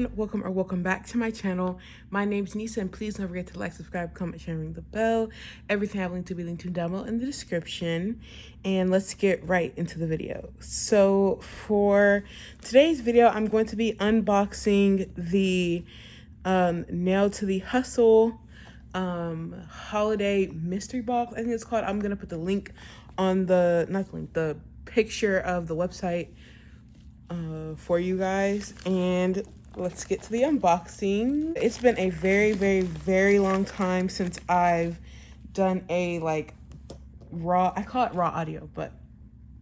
everyone, welcome back to my channel. My name's Anisa, and please don't forget to like, subscribe, comment, share, and ring the bell. Everything I have linked to be linked to down below in the description. And let's get right into the video. So for today's video, I'm going to be unboxing the Nail to the Hustle holiday mystery box, I think it's called. I'm gonna put the link on the picture of the website for you guys, and let's get to the unboxing. It's been a very long time since I've done a raw, I call it raw audio, but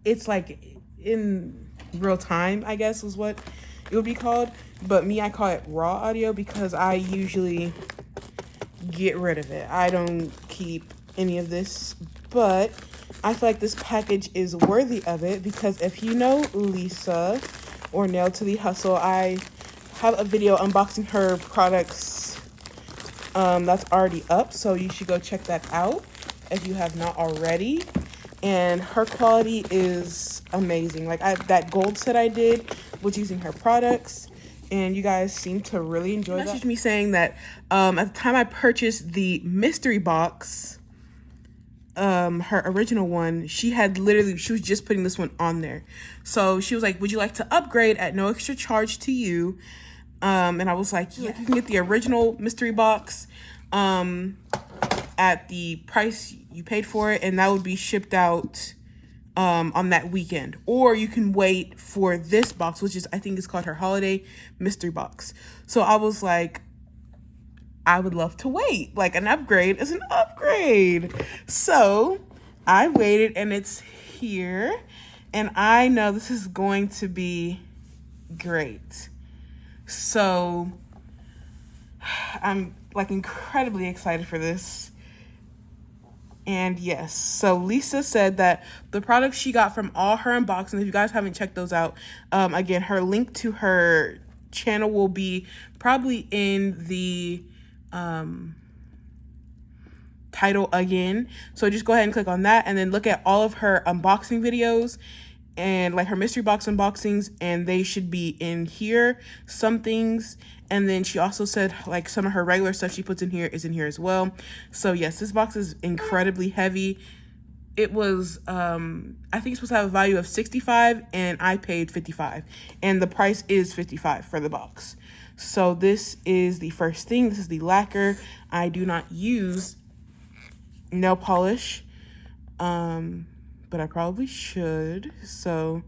it's like in real time, I guess is what it would be called, but I call it raw audio because I usually get rid of it. I don't keep any of this, but I feel like this package is worthy of it because if you know Lisa or Nail to the Hustle, I have a video unboxing her products that's already up, so you should go check that out if you have not already. And her quality is amazing. That gold set I did was using her products, and you guys seem to really enjoy that. Messaged me saying that at the time I purchased the mystery box, her original one, she was just putting this one on there. So she was like, would you like to upgrade at no extra charge to you? And I was like, yeah, you can get the original mystery box at the price you paid for it, and that would be shipped out on that weekend, or you can wait for this box, which is, I think it's called her holiday mystery box. So I was like, I would love to wait. Like, an upgrade is an upgrade. So I waited, and it's here, and I know this is going to be great. So I'm incredibly excited for this. And yes, so Lisa said that the products she got from all her unboxings, if you guys haven't checked those out, again, her link to her channel will be probably in the title again. So just go ahead and click on that, and then look at all of her unboxing videos and her mystery box unboxings, and they should be in here, some things. And then she also said some of her regular stuff she puts in here is in here as well. So yes, this box is incredibly heavy. It was I think it's supposed to have a value of $65, and I paid $55, and the price is $55 for the box. So this is the first thing. This is the lacquer. I do not use nail polish, but I probably should. So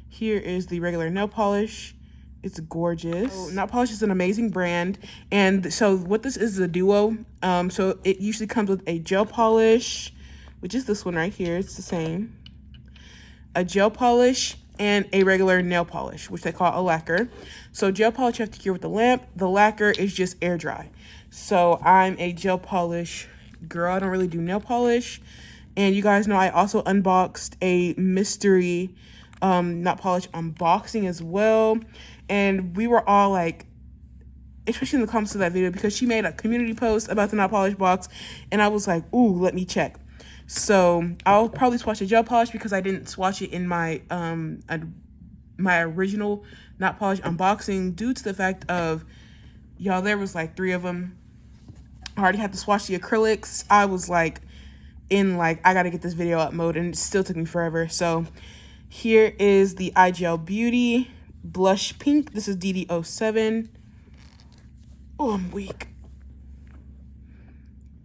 here is the regular nail polish. It's gorgeous. So nail polish is an amazing brand, and so what this is a duo. So it usually comes with a gel polish, which is this one right here. It's the same. A gel polish and a regular nail polish, which they call a lacquer. So gel polish you have to cure with the lamp. The lacquer is just air dry. So I'm a gel polish girl. I don't really do nail polish. And you guys know I also unboxed a mystery nail polish unboxing as well. And we were all especially in the comments of that video, because she made a community post about the nail polish box, and I was like, ooh, let me check. So I'll probably swatch the gel polish because I didn't swatch it in my my original nail polish unboxing due to the fact of, y'all, there was 3 of them. I already had to swatch the acrylics. I was I gotta get this video up mode, and it still took me forever. So here is the iGel Beauty Blush Pink. This is DD07. Oh, I'm weak.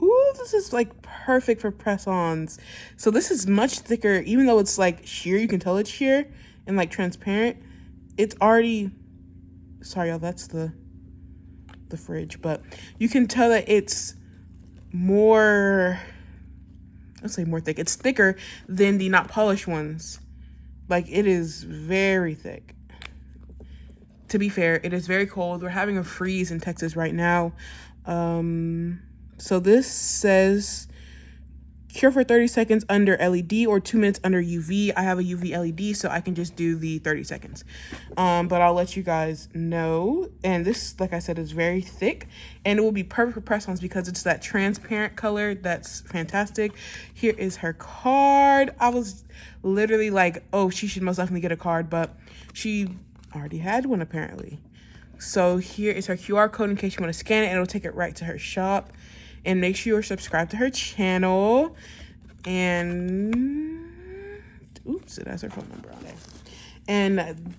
Ooh, this is perfect for press-ons. So this is much thicker, even though it's sheer. You can tell it's sheer and transparent. It's already, sorry y'all, that's the fridge, but you can tell that it's more, let's say more thick. It's thicker than the not polished ones. It is very thick. To be fair, it is very cold. We're having a freeze in Texas right now. So this says cure for 30 seconds under LED or 2 minutes under UV. I have a UV LED, so I can just do the 30 seconds. But I'll let you guys know. And this, like I said, is very thick, and it will be perfect for press-ons because it's that transparent color. That's fantastic. Here is her card. I was literally oh, she should most definitely get a card, but she already had one apparently. So here is her QR code in case you want to scan it, and it'll take it right to her shop. And make sure you're subscribed to her channel. And oops, it has her phone number on it. And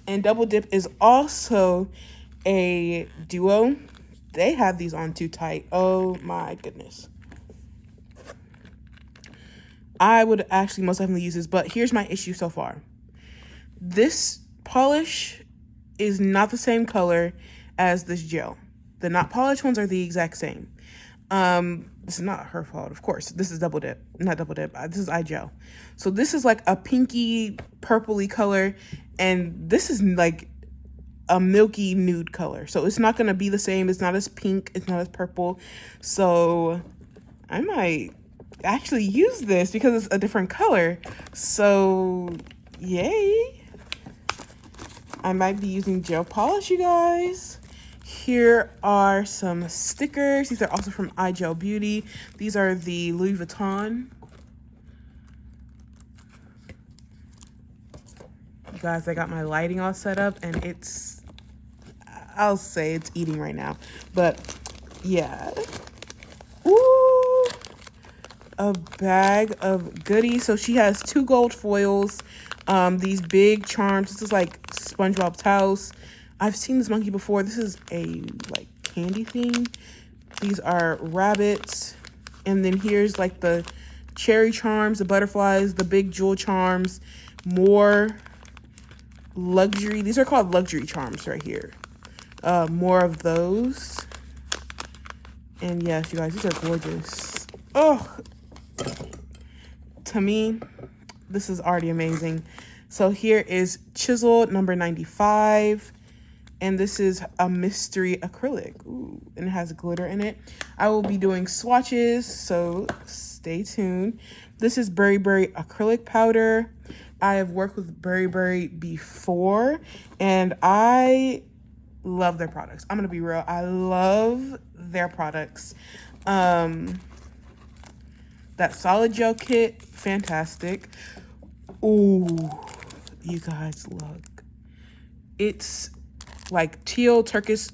and Double Dip is also a duo. They have these on too tight. Oh my goodness. I would actually most definitely use this, but here's my issue so far. This polish is not the same color as this gel. The not polished ones are the exact same. This is not her fault, of course. This is Double Dip, not Double Dip. This is iGel. So this is like a pinky, purpley color, and this is like a milky nude color. So it's not gonna be the same. It's not as pink. It's not as purple. So I might actually use this because it's a different color. So yay. I might be using gel polish, you guys. Here are some stickers. These are also from iGel Beauty. These are the Louis Vuitton. You guys, I got my lighting all set up, and it's, I'll say it's eating right now. But yeah. Ooh, a bag of goodies. So she has 2 gold foils. These big charms. This is like SpongeBob's house. I've seen this monkey before. This is a like candy thing. These are rabbits. And then here's like the cherry charms, the butterflies, the big jewel charms, more luxury. These are called luxury charms right here. More of those. And yes, you guys, these are gorgeous. Oh, to me, this is already amazing. So here is Chiseled number 95. And this is a mystery acrylic. Ooh, and it has glitter in it. I will be doing swatches, so stay tuned. This is Berry Berry acrylic powder. I have worked with Berry Berry before, and I love their products. I'm gonna be real. I love their products. That solid gel kit, fantastic. Ooh, you guys, look. It's like teal, turquoise,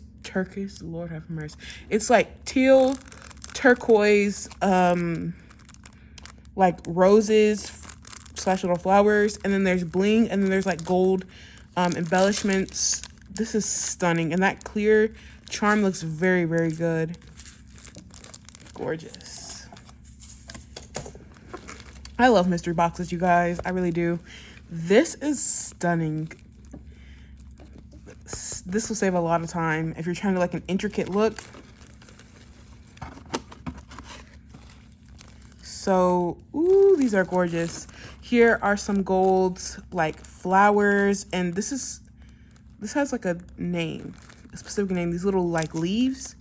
Lord have mercy. It's like teal, turquoise, like roses / little flowers. And then there's bling, and then there's like gold embellishments. This is stunning. And that clear charm looks very, very good. Gorgeous. I love mystery boxes, you guys. I really do. This is stunning. This will save a lot of time if you're trying to like an intricate look. So, ooh, these are gorgeous. Here are some golds, like flowers, and this has like a name, a specific name, these little like leaves.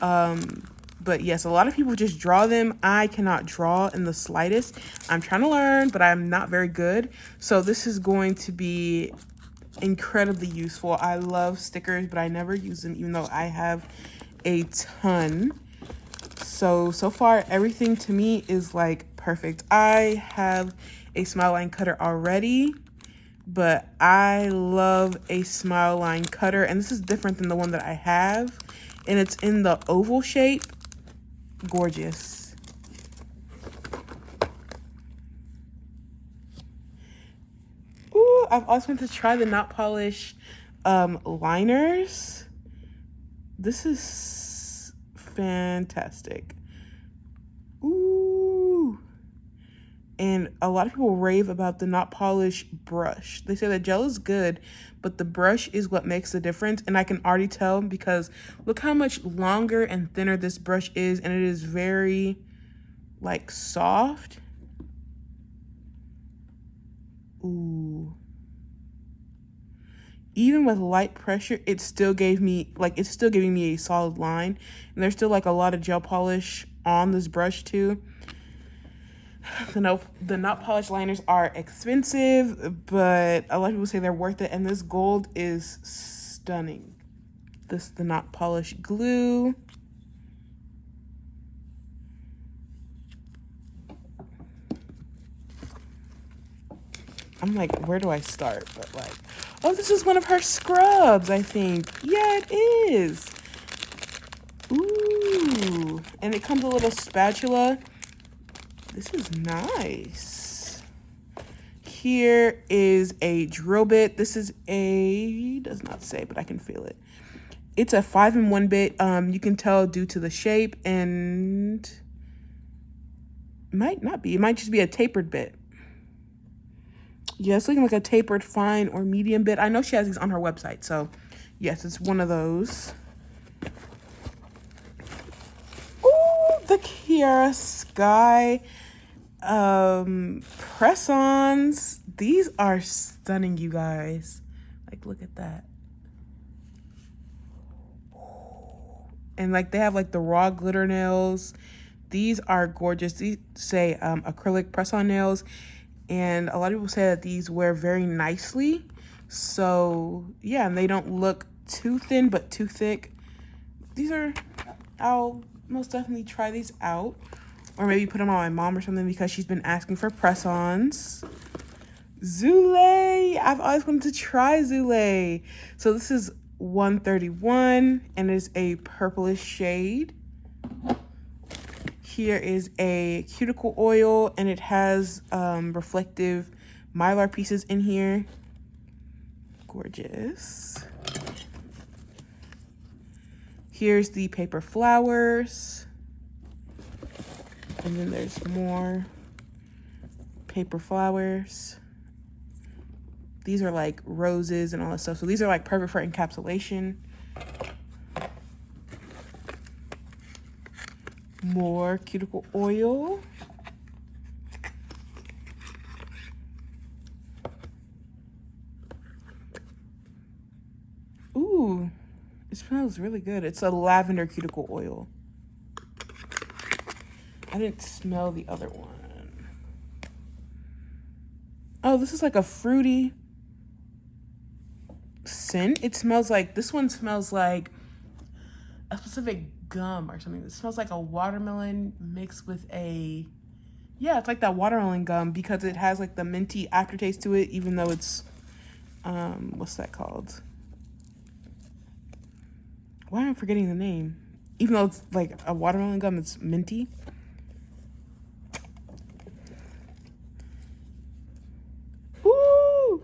But yes, a lot of people just draw them. I cannot draw in the slightest. I'm trying to learn, but I'm not very good. So this is going to be incredibly useful. I love stickers, but I never use them, even though I have a ton. So far, everything to me is like perfect. I have a smile line cutter already, but I love a smile line cutter, and this is different than the one that I have, and it's in the oval shape. Gorgeous. Ooh, I've also been to try the not polished liners. This is fantastic. Ooh. And a lot of people rave about the not polished brush. They say the gel is good, but the brush is what makes the difference. And I can already tell because look how much longer and thinner this brush is. And it is very, like, soft. Ooh. Even with light pressure, it's still giving me a solid line. And there's still, like, a lot of gel polish on this brush, too. The not polished liners are expensive, but a lot of people say they're worth it, and this gold is stunning. The not polished glue. I'm like, where do I start? But like, oh, this is one of her scrubs, I think. Yeah, it is. Ooh, and it comes with a little spatula. This is nice. Here is a drill bit. This is a, does not say, but I can feel it. It's a 5-in-1 bit. You can tell due to the shape, and might not be. It might just be a tapered bit. Yeah, it's looking like a tapered fine or medium bit. I know she has these on her website, so yes, it's one of those. Ooh, the Kiara Sky press-ons. These are stunning, you guys. Like, look at that. And like, they have like the raw glitter nails. These are gorgeous. These say acrylic press-on nails, and a lot of people say that these wear very nicely. So yeah, and they don't look too thin but too thick. These are, I'll most definitely try these out, or maybe put them on my mom or something because she's been asking for press-ons. Zule, I've always wanted to try Zule. So this is 131 and it's a purplish shade. Here is a cuticle oil, and it has reflective mylar pieces in here. Gorgeous. Here's the paper flowers. And then there's more paper flowers. These are like roses and all that stuff. So these are like perfect for encapsulation. More cuticle oil. Ooh, it smells really good. It's a lavender cuticle oil. I didn't smell the other one. Oh, this is like a fruity scent. It smells like, this one smells like a specific gum or something. It smells like a watermelon mixed with a, yeah, it's like that watermelon gum because it has like the minty aftertaste to it, even though it's what's that called? Why am I forgetting the name? Even though it's like a watermelon gum, it's minty. Woo!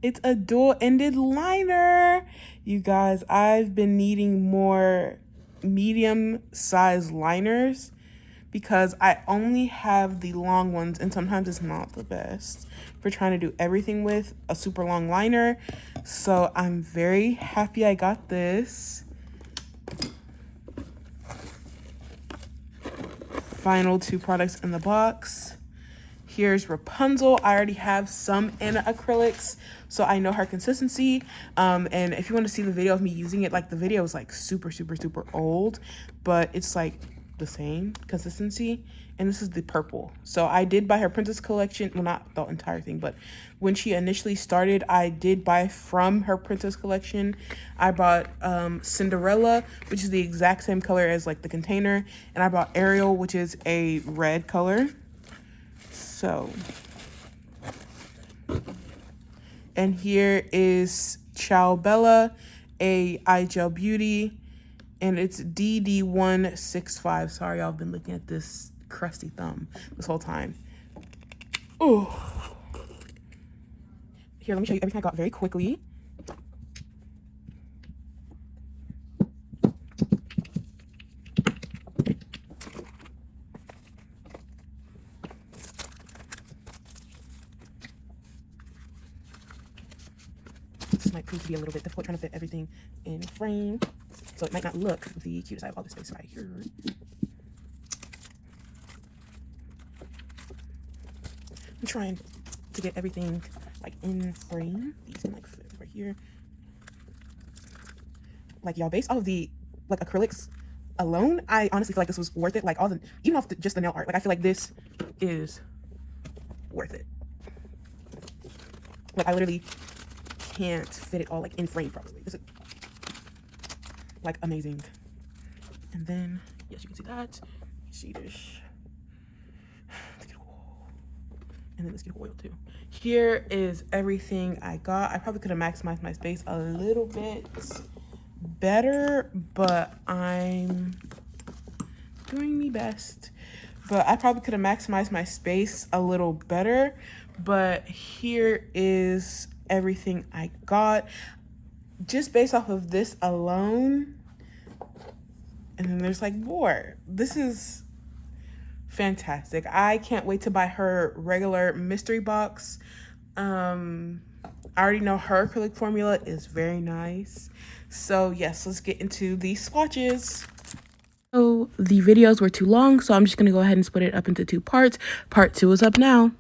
It's a dual-ended liner. You guys, I've been needing more medium-sized liners because I only have the long ones, and sometimes it's not the best for trying to do everything with a super long liner. So I'm very happy I got this. Final 2 products in the box. Here's Rapunzel. I already have some in acrylics, so I know her consistency. And if you want to see the video of me using it, like the video is like super old, but it's like the same consistency. And this is the purple. So I did buy her princess collection. Well, not the entire thing, but when she initially started, I did buy from her princess collection. I bought Cinderella, which is the exact same color as like the container. And I bought Ariel, which is a red color. So, and here is Ciao Bella, a eye gel beauty, and it's DD165. Sorry, y'all, I've been looking at this crusty thumb this whole time. Oh, here, let me show you everything I got very quickly. This might prove to be a little bit difficult trying to fit everything in frame, so it might not look the cutest. I have all this space right here. I'm trying to get everything like in frame. These can like fit right here. Like, y'all, based off of the like acrylics alone, I honestly feel like this was worth it. Like all the, even off just the nail art, like I feel like this is worth it. Like I literally can't fit it all like in frame properly. This is like amazing. And then yes, you can see that. See this. And then let's get oil too. here is everything I got. I probably could have maximized my space a little bit better, but I'm doing me best. But I probably could have maximized my space a little better. But here is everything I got just based off of this alone. And then there's like more. This is fantastic. I can't wait to buy her regular mystery box. I already know her acrylic formula is very nice. So yes, let's get into these swatches. So the videos were too long, so I'm just gonna go ahead and split it up into 2 parts. Part 2 is up now.